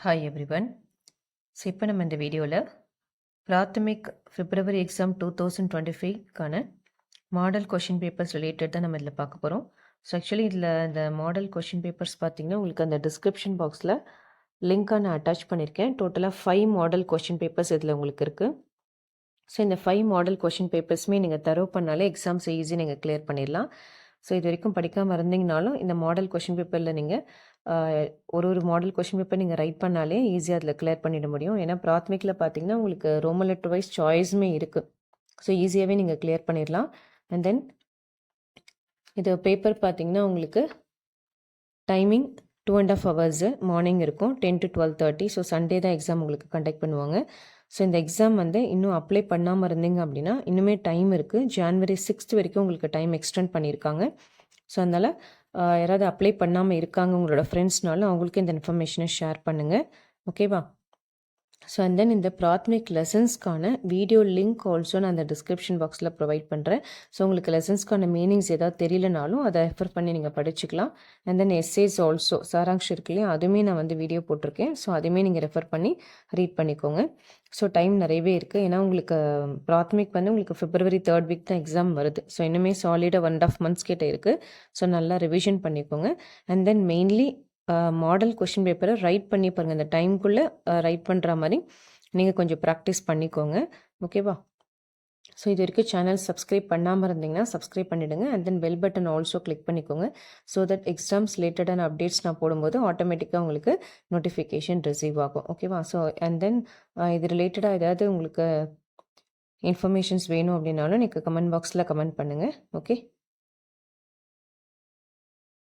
Hi everyone. So இப்போ நம்ம இந்த வீடியோவில் பிராத்தமிக் பிப்ரவரி எக்ஸாம் 2025க்கான மாடல் கொஷின் பேப்பர்ஸ் ரிலேட்டட் தான் நம்ம இதில் பார்க்க போகிறோம். ஸோ ஆக்சுவலி இதில் இந்த மாடல் கொஷின் பேப்பர்ஸ் பார்த்தீங்கன்னா உங்களுக்கு அந்த டிஸ்கிரிப்ஷன் பாக்ஸில் லிங்க்காக நான் அட்டாச் பண்ணியிருக்கேன். டோட்டலாக 5 மாடல் கொஷின் பேப்பர்ஸ் இதில் உங்களுக்கு இருக்குது. ஸோ இந்த 5 மாடல் கொஷின் பேப்பர்ஸுமே நீங்கள் தரவு பண்ணாலே எக்ஸாம்ஸ் ஈஸி நீங்கள் கிளியர் பண்ணிடலாம். ஸோ இது வரைக்கும் படிக்காமல் இருந்தீங்கனாலும் இந்த மாடல் கொஷின் பேப்பரில் நீங்கள் ஒரு மாடல் கொஷின் பேப்பர் நீங்கள் ரைட் பண்ணாலே ஈஸியாக அதில் கிளியர் பண்ணிட முடியும். ஏன்னா பிராத்மிக்கில் பார்த்தீங்கன்னா உங்களுக்கு ரோமன் லெட்டர் வைஸ் சாய்ஸுமே இருக்குது. ஸோ ஈஸியாகவே நீங்கள் கிளியர் பண்ணிடலாம். அண்ட் தென் இது பேப்பர் பார்த்தீங்கன்னா உங்களுக்கு டைமிங் 2.5 hours மார்னிங் இருக்கும் 10 to 12:30. ஸோ சண்டே தான் எக்ஸாம் உங்களுக்கு கண்டக்ட் பண்ணுவாங்க. ஸோ இந்த எக்ஸாம் இன்னும் அப்ளை பண்ணாமல் இருந்தீங்க அப்படின்னா இன்னுமே டைம் இருக்குது. January 6th வரைக்கும் உங்களுக்கு டைம் எக்ஸ்டெண்ட் பண்ணியிருக்காங்க. ஸோ அதனால் யாராவது அப்ளை பண்ணாமல் இருக்காங்க உங்களோட ஃப்ரெண்ட்ஸ்னாலும் அவங்களுக்கு இந்த இன்ஃபர்மேஷனை ஷேர் பண்ணுங்கள். ஓகேவா? ஸோ அண்ட் தென் இந்த பிராத்மிக் லெசன்ஸ்க்கான வீடியோ லிங்க் ஆல்சோ நான் அந்த டிஸ்கிரிப்ஷன் பாக்ஸில் ப்ரொவைட் பண்ணுறேன். ஸோ உங்களுக்கு லெசன்ஸ்க்கான மீனிங்ஸ் ஏதாவது தெரியலனாலும் அதை ரெஃபர் பண்ணி நீங்கள் படிச்சுக்கலாம். அண்ட் தென் எஸ்ஏஸ் ஆல்சோ சாராங்ஷம் இருக்கு இல்லையா, அதுவுமே நான் வீடியோ போட்டிருக்கேன். ஸோ அதுவுமே நீங்கள் ரெஃபர் பண்ணி ரீட் பண்ணிக்கோங்க. ஸோ டைம் நிறையவே இருக்குது. ஏன்னா உங்களுக்கு பிராத்மிக் உங்களுக்கு February 3rd week தான் எக்ஸாம் வருது. ஸோ இன்னுமே சாலிடாக 1.5 months கிட்ட இருக்குது. ஸோ நல்லா ரிவிஷன் பண்ணிக்கோங்க. And then mainly model question பேப்பரை ரைட் பண்ணி பாருங்கள். இந்த டைம்குள்ளே ரைட் பண்ணுற மாதிரி நீங்கள் கொஞ்சம் ப்ராக்டிஸ் பண்ணிக்கோங்க. ஓகேவா? ஸோ இது வரைக்கும் சேனல் சப்ஸ்கிரைப் பண்ணாமல் இருந்தீங்கன்னா சப்ஸ்கிரைப் பண்ணிவிடுங்க. And then bell button also click பண்ணிக்கோங்க. ஸோ தட் எக்ஸாம்ஸ் ரிலேட்டடான அப்டேட்ஸ் நான் போடும்போது ஆட்டோமேட்டிக்காக உங்களுக்கு நோட்டிஃபிகேஷன் ரிசீவ் ஆகும். ஓகேவா? ஸோ அண்ட் தென் இது ரிலேட்டடாக ஏதாவது உங்களுக்கு இன்ஃபர்மேஷன்ஸ் வேணும் அப்படின்னாலும் நீங்கள் கமெண்ட் பாக்ஸில் கமெண்ட் பண்ணுங்கள். ஓகே.